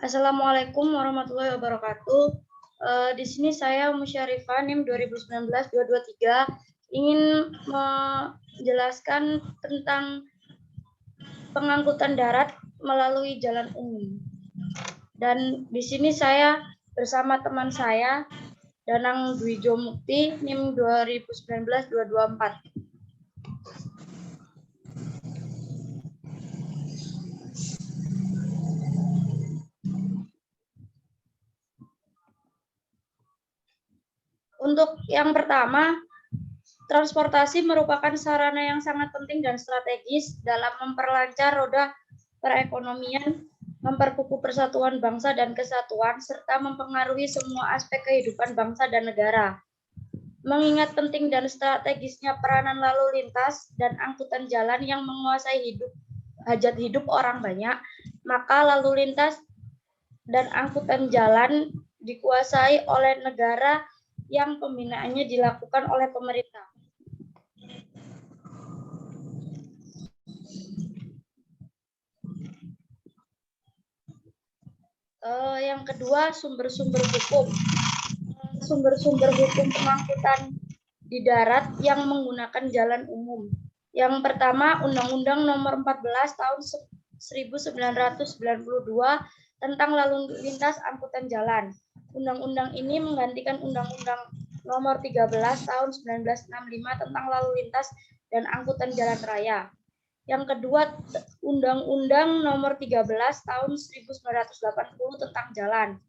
Assalamualaikum warahmatullahi wabarakatuh. Di sini saya Musyarifah NIM 2019-223 ingin menjelaskan tentang pengangkutan darat melalui jalan umum. Dan di sini saya bersama teman saya Danang Dwijo Mukti NIM 2019-224. Untuk yang pertama, transportasi merupakan sarana yang sangat penting dan strategis dalam memperlancar roda perekonomian, memperkukuh persatuan bangsa dan kesatuan, serta mempengaruhi semua aspek kehidupan bangsa dan negara. Mengingat penting dan strategisnya peranan lalu lintas dan angkutan jalan yang menguasai hajat hidup orang banyak, maka lalu lintas dan angkutan jalan dikuasai oleh negara yang pembinaannya dilakukan oleh pemerintah. Yang kedua, sumber-sumber hukum. Sumber-sumber hukum pengangkutan di darat yang menggunakan jalan umum. Yang pertama, Undang-Undang Nomor 14 Tahun 1992 tentang lalu lintas angkutan jalan. Undang-undang ini menggantikan Undang-Undang Nomor 13 Tahun 1965 tentang lalu lintas dan angkutan jalan raya. Yang kedua, Undang-Undang Nomor 13 Tahun 1980 tentang jalan.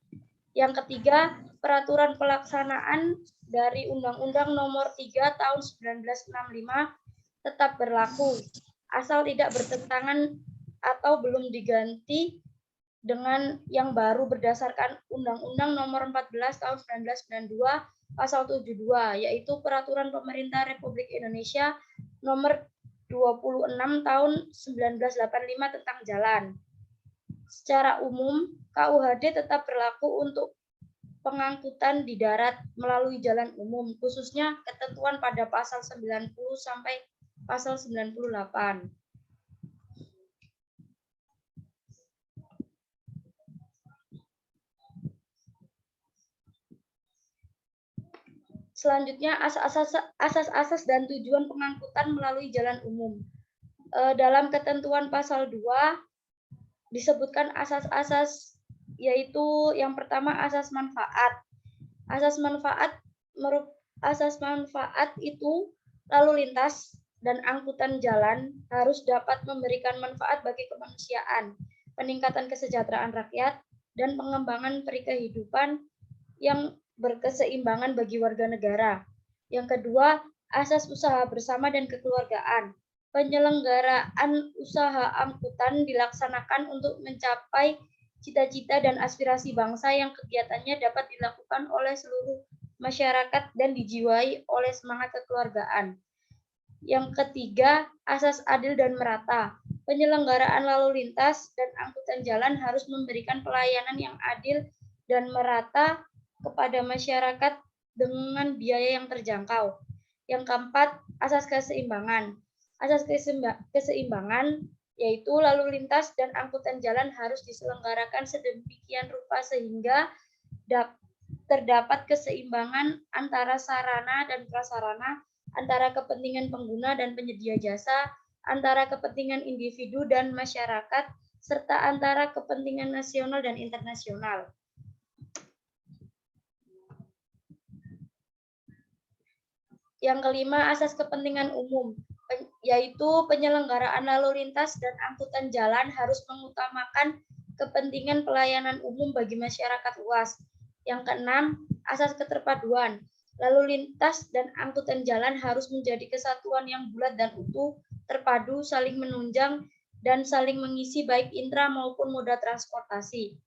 Yang ketiga, Peraturan Pelaksanaan dari Undang-Undang Nomor 3 Tahun 1965 tetap berlaku, asal tidak bertentangan atau belum diganti dengan yang baru berdasarkan Undang-Undang Nomor 14 Tahun 1992 Pasal 72, yaitu Peraturan Pemerintah Republik Indonesia Nomor 26 Tahun 1985 tentang jalan. Secara umum, KUHD tetap berlaku untuk pengangkutan di darat melalui jalan umum, khususnya ketentuan pada pasal 90 sampai pasal 98. Selanjutnya, asas-asas dan tujuan pengangkutan melalui jalan umum. Dalam ketentuan pasal 2 disebutkan asas-asas, yaitu yang pertama asas manfaat. Asas manfaat itu lalu lintas dan angkutan jalan harus dapat memberikan manfaat bagi kemanusiaan, peningkatan kesejahteraan rakyat, dan pengembangan perikehidupan yang berkeseimbangan bagi warga negara. Yang kedua, asas usaha bersama dan kekeluargaan. Penyelenggaraan usaha angkutan dilaksanakan untuk mencapai cita-cita dan aspirasi bangsa yang kegiatannya dapat dilakukan oleh seluruh masyarakat dan dijiwai oleh semangat kekeluargaan. Yang ketiga, asas adil dan merata. Penyelenggaraan lalu lintas dan angkutan jalan harus memberikan pelayanan yang adil dan merata kepada masyarakat dengan biaya yang terjangkau. Yang keempat, asas keseimbangan. Asas keseimbangan yaitu lalu lintas dan angkutan jalan harus diselenggarakan sedemikian rupa sehingga terdapat keseimbangan antara sarana dan prasarana, antara kepentingan pengguna dan penyedia jasa, antara kepentingan individu dan masyarakat, serta antara kepentingan nasional dan internasional. Yang kelima, asas kepentingan umum, yaitu penyelenggaraan lalu lintas dan angkutan jalan harus mengutamakan kepentingan pelayanan umum bagi masyarakat luas. Yang keenam, asas keterpaduan. Lalu lintas dan angkutan jalan harus menjadi kesatuan yang bulat dan utuh, terpadu, saling menunjang, dan saling mengisi baik intra maupun moda transportasi.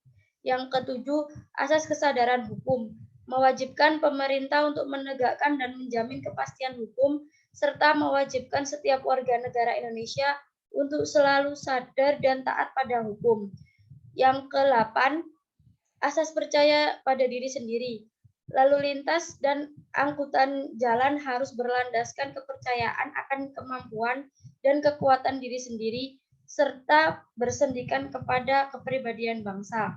Yang ketujuh, asas kesadaran hukum, mewajibkan pemerintah untuk menegakkan dan menjamin kepastian hukum, serta mewajibkan setiap warga negara Indonesia untuk selalu sadar dan taat pada hukum. Yang ke-8, asas percaya pada diri sendiri. Lalu lintas dan angkutan jalan harus berlandaskan kepercayaan akan kemampuan dan kekuatan diri sendiri, serta bersendikan kepada kepribadian bangsa.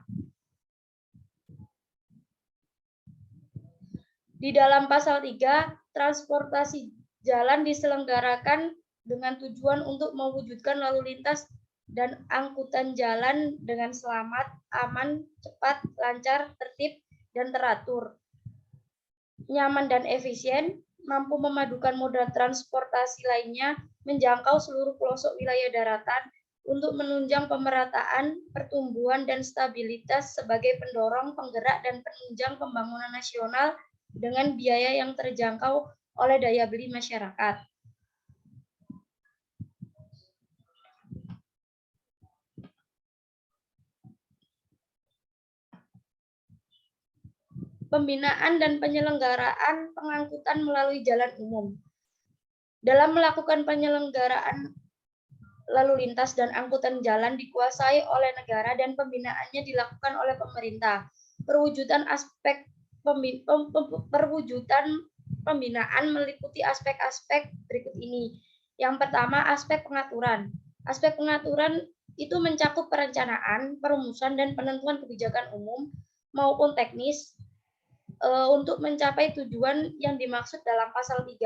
Di dalam pasal 3, transportasi jalan diselenggarakan dengan tujuan untuk mewujudkan lalu lintas dan angkutan jalan dengan selamat, aman, cepat, lancar, tertib, dan teratur, nyaman dan efisien, mampu memadukan moda transportasi lainnya, menjangkau seluruh pelosok wilayah daratan untuk menunjang pemerataan, pertumbuhan, dan stabilitas sebagai pendorong, penggerak, dan penunjang pembangunan nasional dengan biaya yang terjangkau oleh daya beli masyarakat. Pembinaan dan penyelenggaraan pengangkutan melalui jalan umum. Dalam melakukan penyelenggaraan lalu lintas dan angkutan jalan dikuasai oleh negara dan pembinaannya dilakukan oleh pemerintah. Perwujudan pembinaan meliputi aspek-aspek berikut ini. Yang pertama, aspek pengaturan. Aspek pengaturan itu mencakup perencanaan, perumusan, dan penentuan kebijakan umum maupun teknis untuk mencapai tujuan yang dimaksud dalam pasal 3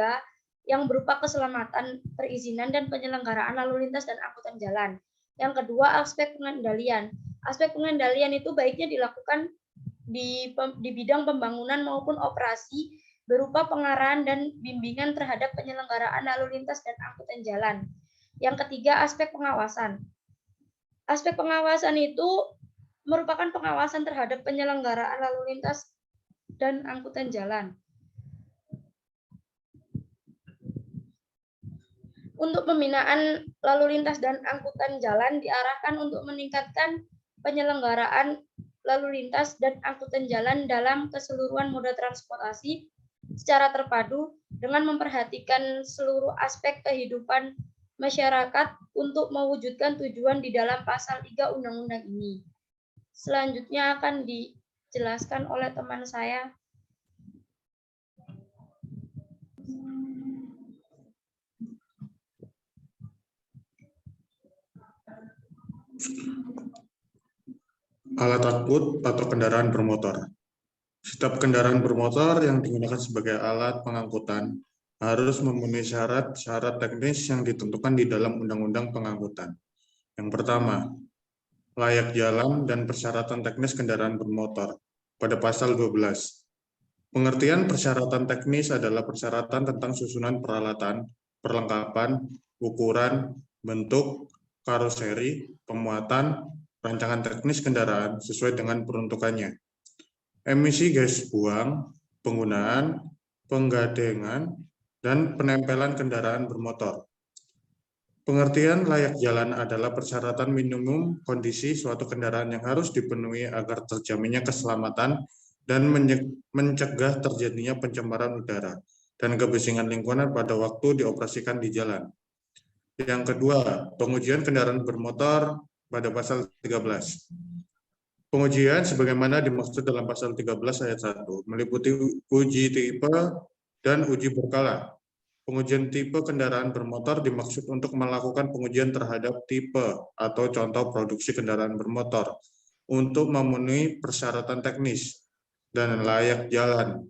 yang berupa keselamatan, perizinan, dan penyelenggaraan lalu lintas dan angkutan jalan. Yang kedua, aspek pengendalian. Aspek pengendalian itu baiknya dilakukan di bidang pembangunan maupun operasi berupa pengarahan dan bimbingan terhadap penyelenggaraan lalu lintas dan angkutan jalan. Yang ketiga, aspek pengawasan. Aspek pengawasan itu merupakan pengawasan terhadap penyelenggaraan lalu lintas dan angkutan jalan. Untuk pembinaan lalu lintas dan angkutan jalan diarahkan untuk meningkatkan penyelenggaraan lalu lintas dan angkutan jalan dalam keseluruhan moda transportasi secara terpadu dengan memperhatikan seluruh aspek kehidupan masyarakat untuk mewujudkan tujuan di dalam pasal 3 undang-undang ini. Selanjutnya akan dijelaskan oleh teman saya. Alat angkut atau kendaraan bermotor. Setiap kendaraan bermotor yang digunakan sebagai alat pengangkutan harus memenuhi syarat teknis yang ditentukan di dalam Undang-Undang Pengangkutan. Yang pertama, layak jalan dan persyaratan teknis kendaraan bermotor pada pasal 12. Pengertian persyaratan teknis adalah persyaratan tentang susunan peralatan, perlengkapan, ukuran, bentuk, karoseri, pemuatan, rancangan teknis kendaraan sesuai dengan peruntukannya. Emisi gas buang, penggunaan, penggadengan, dan penempelan kendaraan bermotor. Pengertian layak jalan adalah persyaratan minimum kondisi suatu kendaraan yang harus dipenuhi agar terjaminnya keselamatan dan mencegah terjadinya pencemaran udara dan kebersihan lingkungan pada waktu dioperasikan di jalan. Yang kedua, pengujian kendaraan bermotor pada pasal 13. Pengujian sebagaimana dimaksud dalam pasal 13 ayat 1 meliputi uji tipe dan uji berkala. Pengujian tipe kendaraan bermotor dimaksud untuk melakukan pengujian terhadap tipe atau contoh produksi kendaraan bermotor untuk memenuhi persyaratan teknis dan layak jalan.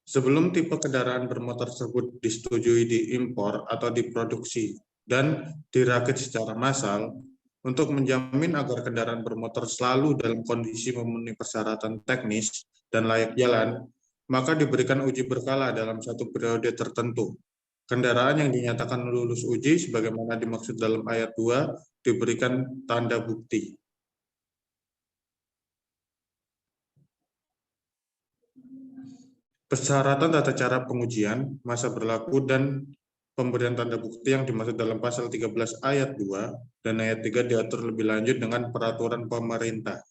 Sebelum tipe kendaraan bermotor tersebut disetujui diimpor atau diproduksi dan dirakit secara massal, untuk menjamin agar kendaraan bermotor selalu dalam kondisi memenuhi persyaratan teknis dan layak jalan, maka diberikan uji berkala dalam satu periode tertentu. Kendaraan yang dinyatakan lulus uji sebagaimana dimaksud dalam ayat 2 diberikan tanda bukti. Persyaratan tata cara pengujian, masa berlaku, dan pemberian tanda bukti yang dimaksud dalam pasal 13 ayat 2 dan ayat 3 diatur lebih lanjut dengan peraturan pemerintah.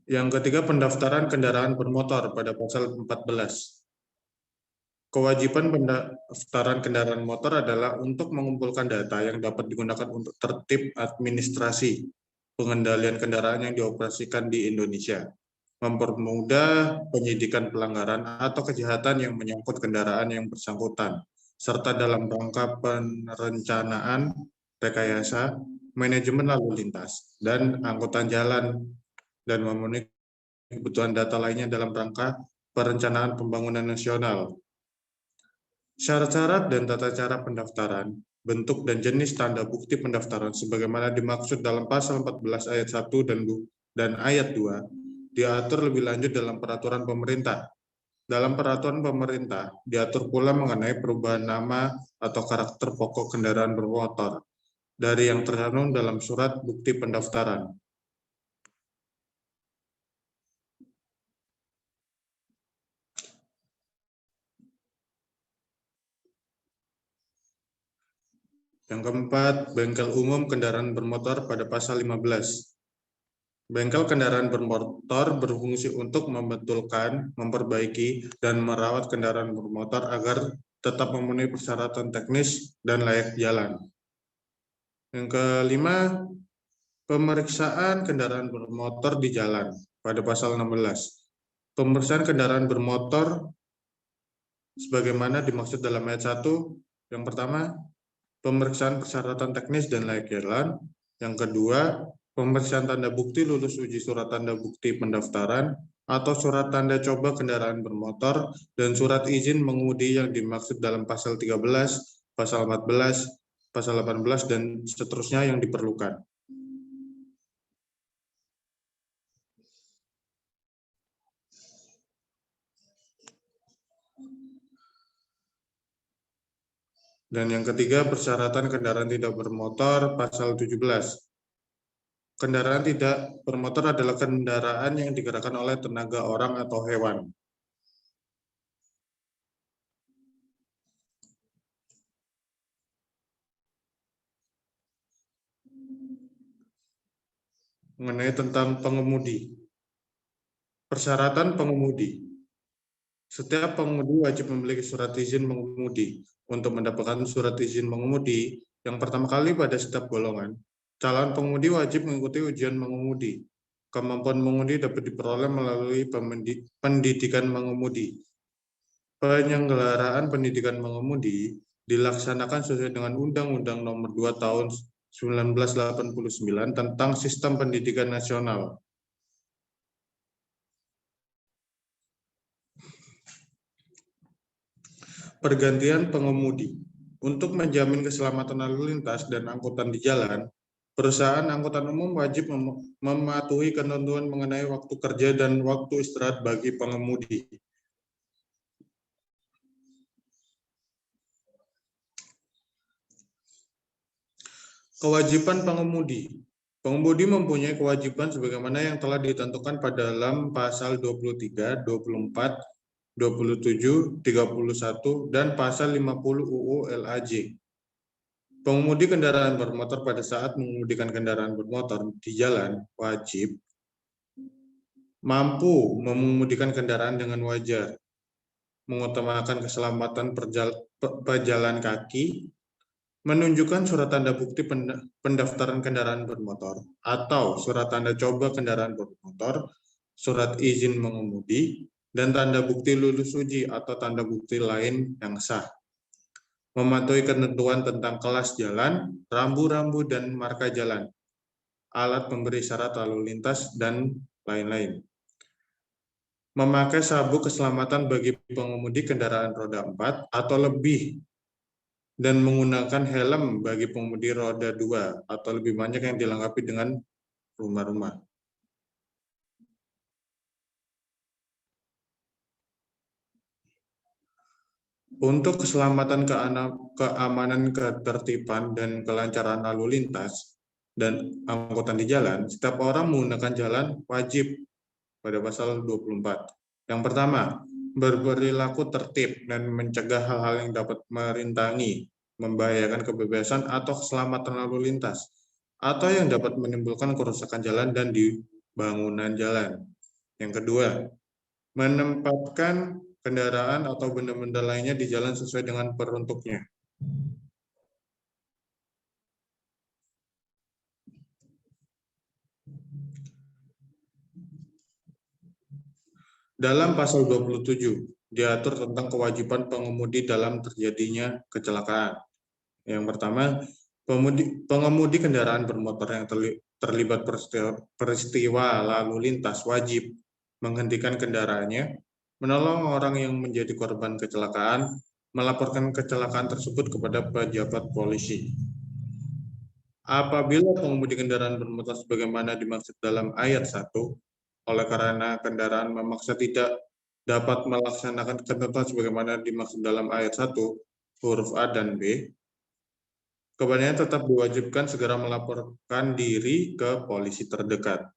Yang ketiga, pendaftaran kendaraan bermotor pada pasal 14. Kewajiban pendaftaran kendaraan motor adalah untuk mengumpulkan data yang dapat digunakan untuk tertib administrasi pengendalian kendaraan yang dioperasikan di Indonesia, mempermudah penyidikan pelanggaran atau kejahatan yang menyangkut kendaraan yang bersangkutan, serta dalam rangka perencanaan, rekayasa, manajemen lalu lintas, dan angkutan jalan, dan memenuhi kebutuhan data lainnya dalam rangka perencanaan pembangunan nasional. Syarat-syarat dan tata cara pendaftaran, bentuk dan jenis tanda bukti pendaftaran sebagaimana dimaksud dalam pasal 14 ayat 1 dan ayat 2 diatur lebih lanjut dalam peraturan pemerintah. Dalam peraturan pemerintah diatur pula mengenai perubahan nama atau karakter pokok kendaraan bermotor dari yang tercantum dalam surat bukti pendaftaran. Yang keempat, bengkel umum kendaraan bermotor pada pasal 15. Bengkel kendaraan bermotor berfungsi untuk membetulkan, memperbaiki, dan merawat kendaraan bermotor agar tetap memenuhi persyaratan teknis dan layak jalan. Yang kelima, pemeriksaan kendaraan bermotor di jalan pada pasal 16. Pemeriksaan kendaraan bermotor sebagaimana dimaksud dalam ayat 1. Yang pertama, pemeriksaan persyaratan teknis dan layak jalan. Yang kedua, pemeriksaan tanda bukti lulus uji surat tanda bukti pendaftaran atau surat tanda coba kendaraan bermotor dan surat izin mengemudi yang dimaksud dalam pasal 13, pasal 14, pasal 18, dan seterusnya yang diperlukan. Dan yang ketiga, persyaratan kendaraan tidak bermotor, pasal 17. Kendaraan tidak bermotor adalah kendaraan yang digerakkan oleh tenaga orang atau hewan. Mengenai tentang pengemudi. Persyaratan pengemudi. Setiap pengemudi wajib memiliki surat izin mengemudi. Untuk mendapatkan surat izin mengemudi, yang pertama kali pada setiap golongan, calon pengemudi wajib mengikuti ujian mengemudi. Kemampuan mengemudi dapat diperoleh melalui pendidikan mengemudi. Penyelenggaraan pendidikan mengemudi dilaksanakan sesuai dengan Undang-Undang Nomor 2 Tahun 1989 tentang Sistem Pendidikan Nasional. Pergantian pengemudi. Untuk menjamin keselamatan lalu lintas dan angkutan di jalan, perusahaan angkutan umum wajib mematuhi ketentuan mengenai waktu kerja dan waktu istirahat bagi pengemudi. Kewajiban pengemudi. Pengemudi mempunyai kewajiban sebagaimana yang telah ditentukan pada dalam pasal 23, 24, 27, 31, dan pasal 50 UU LAJ. Pengemudi kendaraan bermotor pada saat mengemudikan kendaraan bermotor di jalan wajib mampu mengemudikan kendaraan dengan wajar, mengutamakan keselamatan pejalan kaki, menunjukkan surat tanda bukti pendaftaran kendaraan bermotor atau surat tanda coba kendaraan bermotor, surat izin mengemudi, dan tanda bukti lulus uji atau tanda bukti lain yang sah. Mematuhi ketentuan tentang kelas jalan, rambu-rambu dan marka jalan, alat pemberi syarat lalu lintas, dan lain-lain. Memakai sabuk keselamatan bagi pengemudi kendaraan roda 4 atau lebih, dan menggunakan helm bagi pengemudi roda 2 atau lebih banyak yang dilengkapi dengan rumah-rumah. Untuk keselamatan, keamanan, ketertiban, dan kelancaran lalu lintas dan angkutan di jalan, setiap orang menggunakan jalan wajib pada pasal 24. Yang pertama, berperilaku tertib dan mencegah hal-hal yang dapat merintangi, membahayakan kebebasan atau keselamatan lalu lintas, atau yang dapat menimbulkan kerusakan jalan dan di bangunan jalan. Yang kedua, menempatkan kendaraan atau benda-benda lainnya di jalan sesuai dengan peruntuknya. Dalam pasal 27, diatur tentang kewajiban pengemudi dalam terjadinya kecelakaan. Yang pertama, Pengemudi kendaraan bermotor yang terlibat peristiwa lalu lintas wajib menghentikan kendaraannya, menolong orang yang menjadi korban kecelakaan, melaporkan kecelakaan tersebut kepada pejabat polisi. Apabila pengemudi kendaraan bermotor sebagaimana dimaksud dalam ayat 1, oleh karena kendaraan memaksa tidak dapat melaksanakan ketentuan sebagaimana dimaksud dalam ayat 1, huruf A dan B, kepadanya tetap diwajibkan segera melaporkan diri ke polisi terdekat.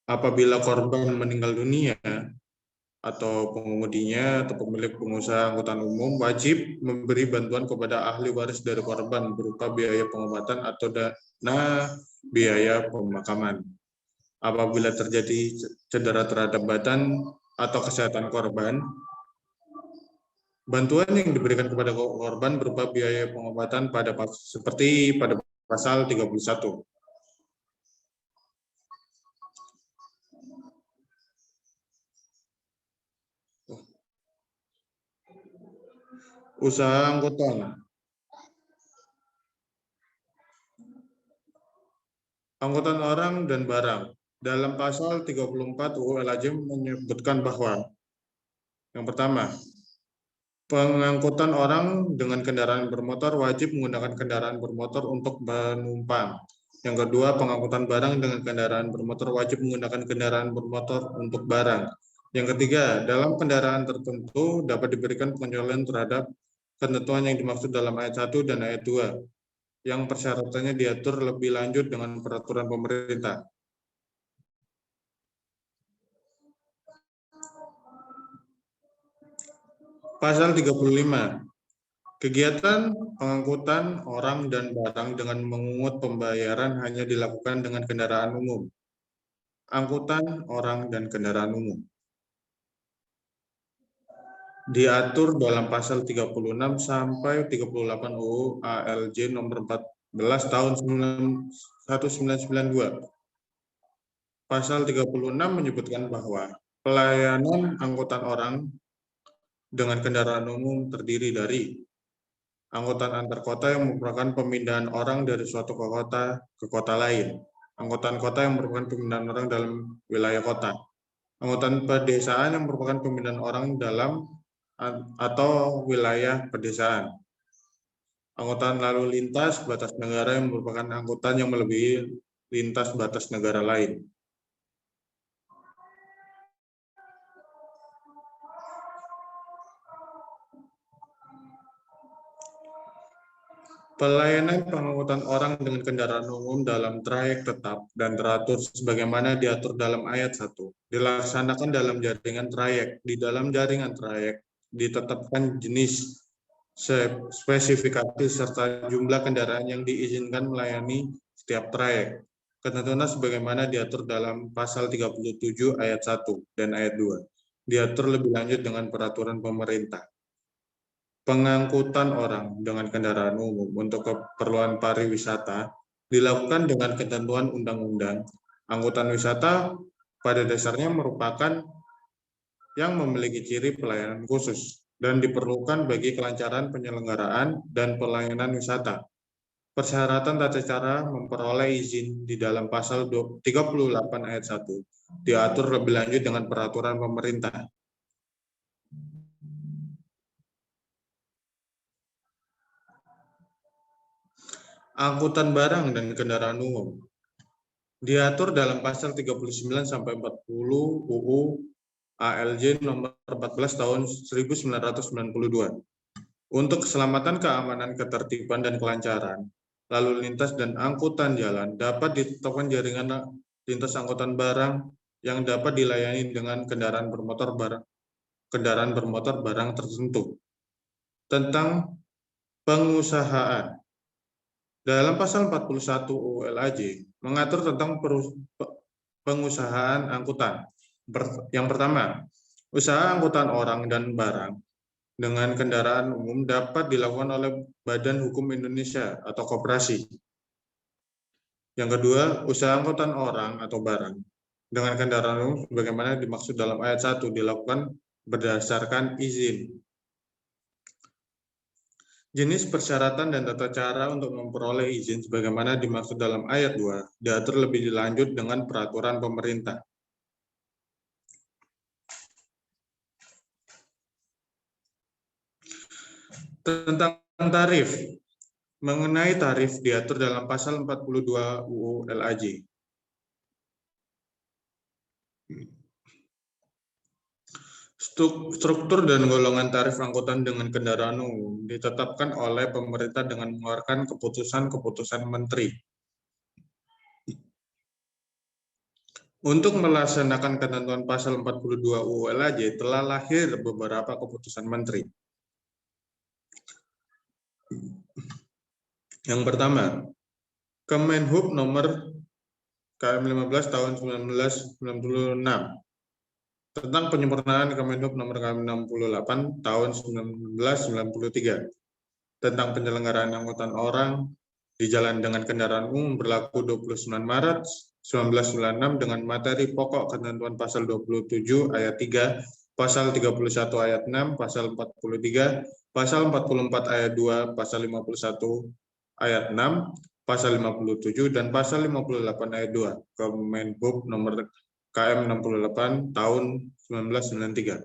Apabila korban meninggal dunia, atau pengemudinya atau pemilik pengusaha angkutan umum wajib memberi bantuan kepada ahli waris dari korban berupa biaya pengobatan atau dana biaya pemakaman. Apabila terjadi cedera terhadap badan atau kesehatan korban, bantuan yang diberikan kepada korban berupa biaya pengobatan seperti pada pasal 31. Usaha angkutan. Angkutan orang dan barang. Dalam pasal 34 UU LHJ menyebutkan bahwa yang pertama, pengangkutan orang dengan kendaraan bermotor wajib menggunakan kendaraan bermotor untuk penumpang. Yang kedua, pengangkutan barang dengan kendaraan bermotor wajib menggunakan kendaraan bermotor untuk barang. Yang ketiga, dalam kendaraan tertentu dapat diberikan pengecualian terhadap ketentuan yang dimaksud dalam ayat 1 dan ayat 2, yang persyaratannya diatur lebih lanjut dengan peraturan pemerintah. Pasal 35. Kegiatan pengangkutan orang dan barang dengan mengungut pembayaran hanya dilakukan dengan kendaraan umum. Angkutan orang dan kendaraan umum diatur dalam pasal 36 sampai 38 UU ALJ nomor 14 tahun 1992. Pasal 36 menyebutkan bahwa pelayanan angkutan orang dengan kendaraan umum terdiri dari angkutan antar kota yang merupakan pemindahan orang dari suatu kota ke kota lain, angkutan kota yang merupakan pemindahan orang dalam wilayah kota, angkutan pedesaan yang merupakan pemindahan orang dalam atau wilayah pedesaan, angkutan lalu lintas batas negara yang merupakan angkutan yang melebihi lintas batas negara lain. Pelayanan pengangkutan orang dengan kendaraan umum dalam trayek tetap dan teratur sebagaimana diatur dalam ayat 1 dilaksanakan dalam jaringan trayek. Di dalam jaringan trayek ditetapkan jenis, spesifikasi, serta jumlah kendaraan yang diizinkan melayani setiap trayek. Ketentuan sebagaimana diatur dalam pasal 37 ayat 1 dan ayat 2. Diatur lebih lanjut dengan peraturan pemerintah. Pengangkutan orang dengan kendaraan umum untuk keperluan pariwisata dilakukan dengan ketentuan undang-undang. Angkutan wisata pada dasarnya merupakan yang memiliki ciri pelayanan khusus dan diperlukan bagi kelancaran penyelenggaraan dan pelayanan wisata. Persyaratan tata cara memperoleh izin di dalam pasal 38 ayat 1 diatur lebih lanjut dengan peraturan pemerintah. Angkutan barang dan kendaraan umum diatur dalam pasal 39 sampai 40 UU ALJ nomor 14 tahun 1992. Untuk keselamatan, keamanan, ketertiban, dan kelancaran lalu lintas dan angkutan jalan dapat ditetapkan jaringan lintas angkutan barang yang dapat dilayani dengan kendaraan bermotor barang tertentu. Tentang pengusahaan. Dalam pasal 41 UU LHJ mengatur tentang pengusahaan angkutan. Yang pertama, usaha angkutan orang dan barang dengan kendaraan umum dapat dilakukan oleh Badan Hukum Indonesia atau koperasi. Yang kedua, usaha angkutan orang atau barang dengan kendaraan umum sebagaimana dimaksud dalam ayat 1 dilakukan berdasarkan izin. Jenis persyaratan dan tata cara untuk memperoleh izin sebagaimana dimaksud dalam ayat 2 diatur lebih lanjut dengan peraturan pemerintah. Tentang tarif. Mengenai tarif diatur dalam pasal 42 UU LAJ. Struktur dan golongan tarif angkutan dengan kendaraan umum ditetapkan oleh pemerintah dengan mengeluarkan keputusan-keputusan menteri. Untuk melaksanakan ketentuan pasal 42 UU LAJ telah lahir beberapa keputusan menteri. Yang pertama, Kemenhub nomor KM 15 tahun 1996 tentang penyempurnaan Kemenhub nomor KM 68 tahun 1993 tentang penyelenggaraan angkutan orang di jalan dengan kendaraan umum berlaku 29 Maret 1996 dengan materi pokok ketentuan pasal 27 ayat 3, pasal 31 ayat 6, pasal 43, pasal 44 ayat 2, pasal 51 ayat 6, pasal 57 dan pasal 58 ayat 2 Kemenhub nomor KM 68 tahun 1993.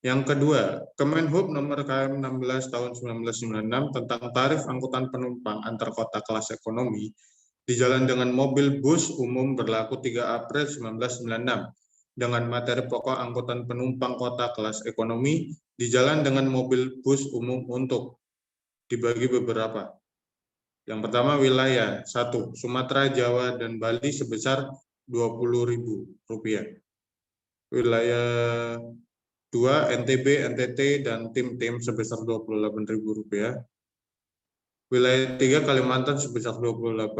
Yang kedua, Kemenhub nomor KM 16 tahun 1996 tentang tarif angkutan penumpang antar kota kelas ekonomi di jalan dengan mobil bus umum berlaku 3 April 1996 dengan materi pokok angkutan penumpang kota kelas ekonomi di jalan dengan mobil bus umum untuk dibagi beberapa. Yang pertama wilayah 1, Sumatera, Jawa, dan Bali sebesar Rp20.000. Wilayah 2, NTB, NTT, dan tim-tim sebesar Rp28.000. Wilayah 3, Kalimantan sebesar Rp28.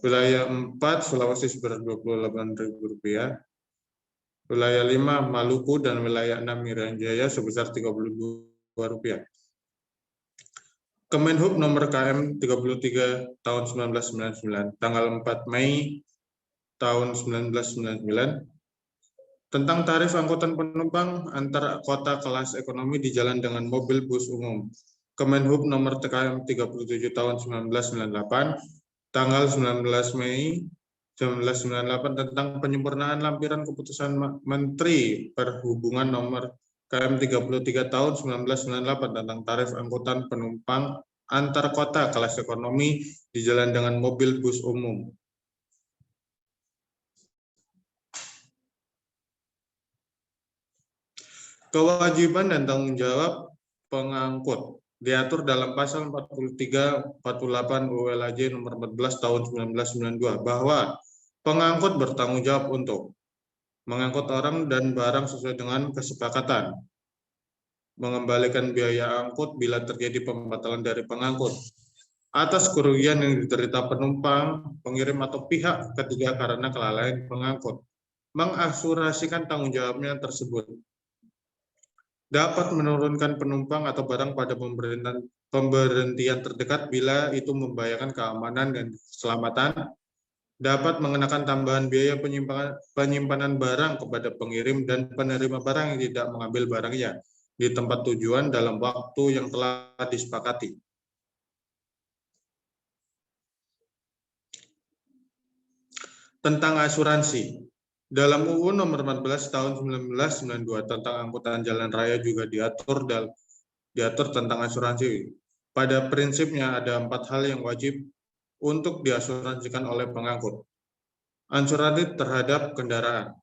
Wilayah 4, Sulawesi sebesar Rp28.000. Wilayah 5, Maluku, dan wilayah 6, Irian Jaya sebesar Rp32. Kemenhub nomor KM 33 tahun 1999, tanggal 4 Mei tahun 1999, tentang tarif angkutan penumpang antar kota kelas ekonomi di jalan dengan mobil bus umum. Kemenhub nomor KM 37 tahun 1998, tanggal 19 Mei 1998 tentang penyempurnaan lampiran keputusan Menteri Perhubungan nomor KM 33 tahun 1998 tentang tarif angkutan penumpang antar kota kelas ekonomi di jalan dengan mobil bus umum. Kewajiban dan tanggung jawab pengangkut diatur dalam pasal 43-48 UU LAJ nomor 14 tahun 1992 bahwa pengangkut bertanggung jawab untuk mengangkut orang dan barang sesuai dengan kesepakatan, mengembalikan biaya angkut bila terjadi pembatalan dari pengangkut, atas kerugian yang diderita penumpang, pengirim atau pihak ketiga karena kelalaian pengangkut, mengasuransikan tanggung jawabnya tersebut, dapat menurunkan penumpang atau barang pada pemberhentian terdekat bila itu membahayakan keamanan dan keselamatan, dapat mengenakan tambahan biaya penyimpanan barang kepada pengirim dan penerima barang yang tidak mengambil barangnya di tempat tujuan dalam waktu yang telah disepakati. Tentang asuransi. Dalam UU nomor 14 tahun 1992 tentang angkutan jalan raya juga diatur tentang asuransi. Pada prinsipnya ada 4 hal yang wajib untuk diasuransikan oleh pengangkut. Asuransi terhadap kendaraan.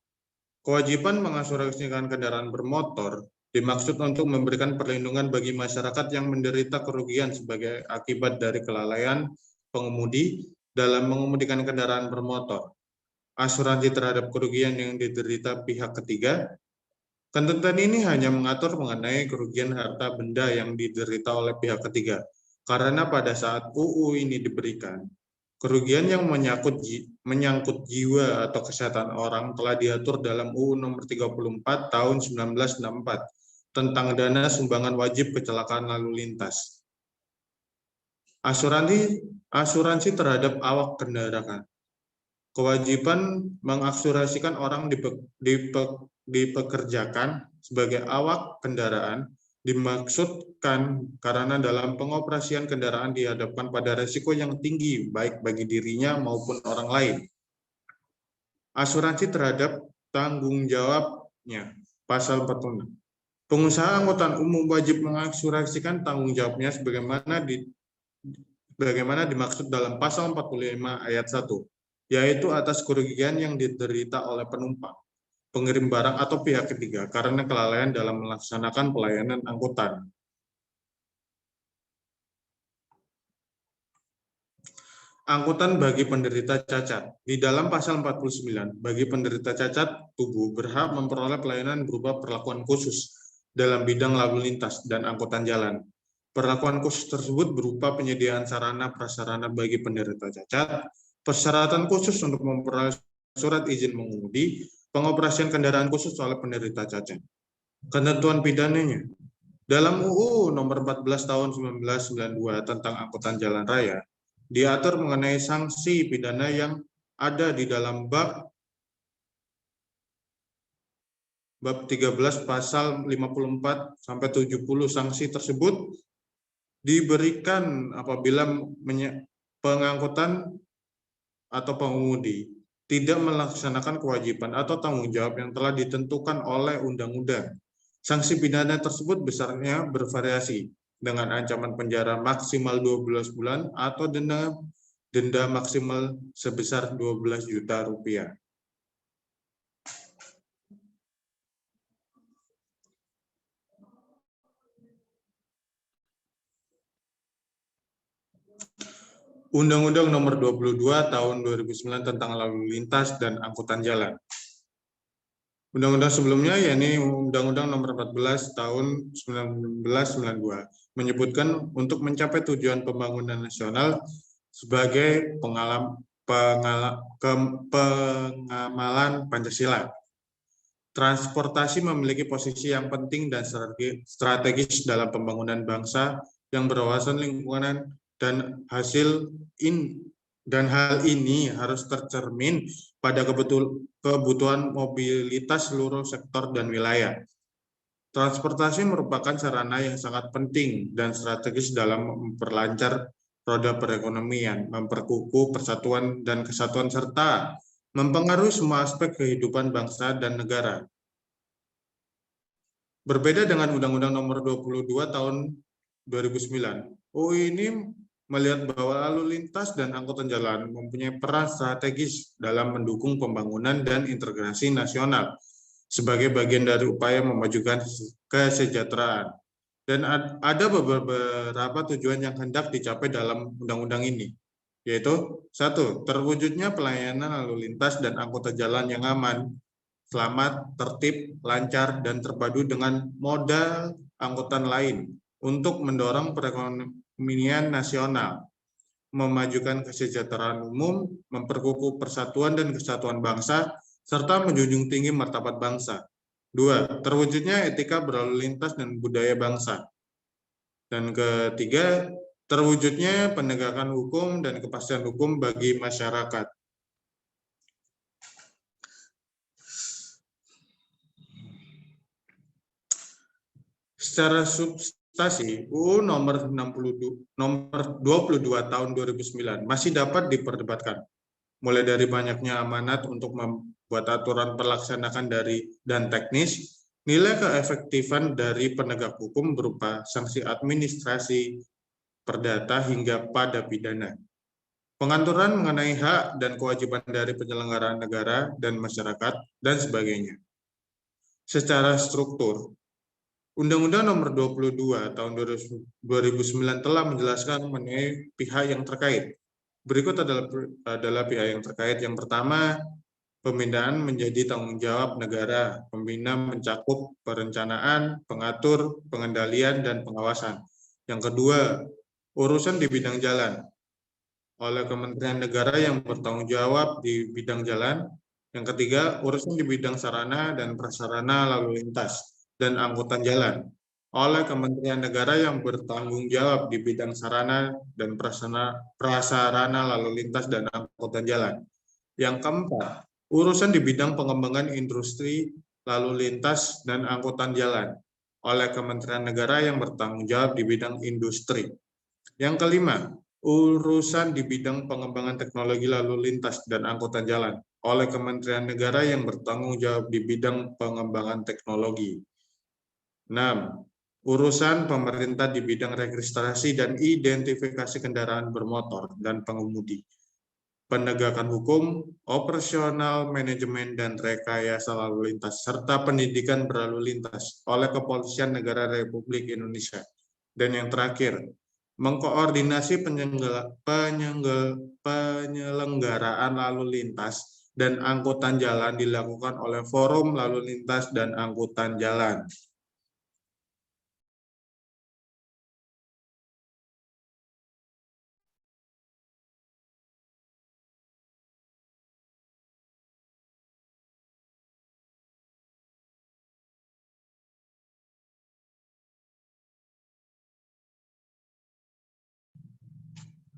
Kewajiban mengasuransikan kendaraan bermotor dimaksud untuk memberikan perlindungan bagi masyarakat yang menderita kerugian sebagai akibat dari kelalaian pengemudi dalam mengemudikan kendaraan bermotor. Asuransi terhadap kerugian yang diderita pihak ketiga. Ketentuan ini hanya mengatur mengenai kerugian harta benda yang diderita oleh pihak ketiga. Karena pada saat UU ini diberikan, kerugian yang menyangkut jiwa atau kesehatan orang telah diatur dalam UU nomor 34 tahun 1964 tentang dana sumbangan wajib kecelakaan lalu lintas. Asuransi terhadap awak kendaraan. Kewajiban mengasuransikan orang dipekerjakan sebagai awak kendaraan dimaksudkan karena dalam pengoperasian kendaraan dihadapkan pada resiko yang tinggi baik bagi dirinya maupun orang lain. Asuransi terhadap tanggung jawabnya, pasal 46. Pengusaha angkutan umum wajib mengasuransikan tanggung jawabnya sebagaimana dimaksud dalam pasal 45 ayat 1, yaitu atas kerugian yang diderita oleh penumpang, pengirim barang atau pihak ketiga karena kelalaian dalam melaksanakan pelayanan angkutan. Angkutan bagi penderita cacat. Di dalam pasal 49, bagi penderita cacat tubuh berhak memperoleh pelayanan berupa perlakuan khusus dalam bidang lalu lintas dan angkutan jalan. Perlakuan khusus tersebut berupa penyediaan sarana prasarana bagi penderita cacat, persyaratan khusus untuk memperoleh surat izin mengemudi, pengoperasian kendaraan khusus oleh penderita cacat. Ketentuan pidananya. Dalam UU nomor 14 tahun 1992 tentang angkutan jalan raya, diatur mengenai sanksi pidana yang ada di dalam bab 13 pasal 54 sampai 70. Sanksi tersebut diberikan apabila pengangkutan atau pengemudi tidak melaksanakan kewajiban atau tanggung jawab yang telah ditentukan oleh undang-undang. Sanksi pidana tersebut besarnya bervariasi dengan ancaman penjara maksimal 12 bulan atau denda maksimal sebesar 12 juta rupiah. Undang-Undang Nomor 22 Tahun 2009 tentang Lalu Lintas dan Angkutan Jalan. Undang-undang sebelumnya, yakni Undang-Undang Nomor 14 Tahun 1992, menyebutkan untuk mencapai tujuan pembangunan nasional sebagai pengamalan Pancasila. Transportasi memiliki posisi yang penting dan strategis dalam pembangunan bangsa yang berwawasan lingkungan dan hal ini harus tercermin pada kebutuhan mobilitas seluruh sektor dan wilayah. Transportasi merupakan sarana yang sangat penting dan strategis dalam memperlancar roda perekonomian, memperkukuh persatuan dan kesatuan serta mempengaruhi semua aspek kehidupan bangsa dan negara. Berbeda dengan Undang-Undang Nomor 22 Tahun 2009, UU ini melihat bahwa lalu lintas dan angkutan jalan mempunyai peran strategis dalam mendukung pembangunan dan integrasi nasional sebagai bagian dari upaya memajukan kesejahteraan. Dan ada beberapa tujuan yang hendak dicapai dalam undang-undang ini, yaitu 1. Terwujudnya pelayanan lalu lintas dan angkutan jalan yang aman, selamat, tertib, lancar, dan terpadu dengan moda angkutan lain untuk mendorong perekonomian nasional, memajukan kesejahteraan umum, memperkukuh persatuan dan kesatuan bangsa, serta menjunjung tinggi martabat bangsa. 2. Terwujudnya etika berlalu lintas dan budaya bangsa. Dan ketiga, terwujudnya penegakan hukum dan kepastian hukum bagi masyarakat. Secara substansi, UU nomor 22 tahun 2009 masih dapat diperdebatkan, mulai dari banyaknya amanat untuk membuat aturan pelaksanaan dan teknis, nilai keefektifan dari penegak hukum berupa sanksi administrasi, perdata hingga pada pidana. Pengaturan mengenai hak dan kewajiban dari penyelenggaraan negara dan masyarakat, dan sebagainya. Secara struktur, Undang-Undang Nomor 22 Tahun 2009 telah menjelaskan mengenai pihak yang terkait. Berikut adalah pihak yang terkait. Yang pertama, pembinaan menjadi tanggung jawab negara. Pembina mencakup perencanaan, pengatur, pengendalian, dan pengawasan. Yang kedua, urusan di bidang jalan oleh Kementerian Negara yang bertanggung jawab di bidang jalan. Yang ketiga, urusan di bidang sarana dan prasarana lalu lintas dan angkutan jalan oleh Kementerian Negara yang bertanggung jawab di bidang sarana dan prasarana lalu lintas dan angkutan jalan. Yang keempat, urusan di bidang pengembangan industri lalu lintas dan angkutan jalan oleh kementerian negara yang bertanggung jawab di bidang industri. Yang kelima, urusan di bidang pengembangan teknologi lalu lintas dan angkutan jalan oleh kementerian negara yang bertanggung jawab di bidang pengembangan teknologi. 6. Urusan pemerintah di bidang registrasi dan identifikasi kendaraan bermotor dan pengemudi, penegakan hukum, operasional, manajemen, dan rekayasa lalu lintas, serta pendidikan berlalu lintas oleh Kepolisian Negara Republik Indonesia. Dan yang terakhir, mengkoordinasi penyelenggaraan lalu lintas dan angkutan jalan dilakukan oleh Forum Lalu Lintas dan Angkutan Jalan.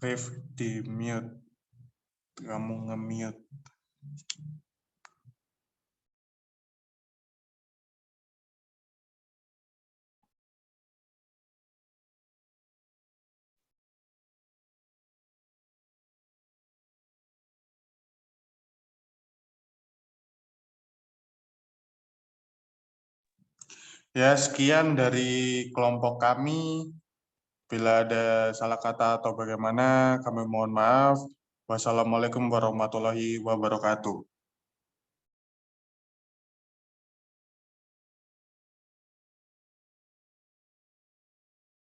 Ref di mute, kamu nge-mute. Ya, sekian dari kelompok kami. Bila ada salah kata atau bagaimana, kami mohon maaf. Wassalamualaikum warahmatullahi wabarakatuh.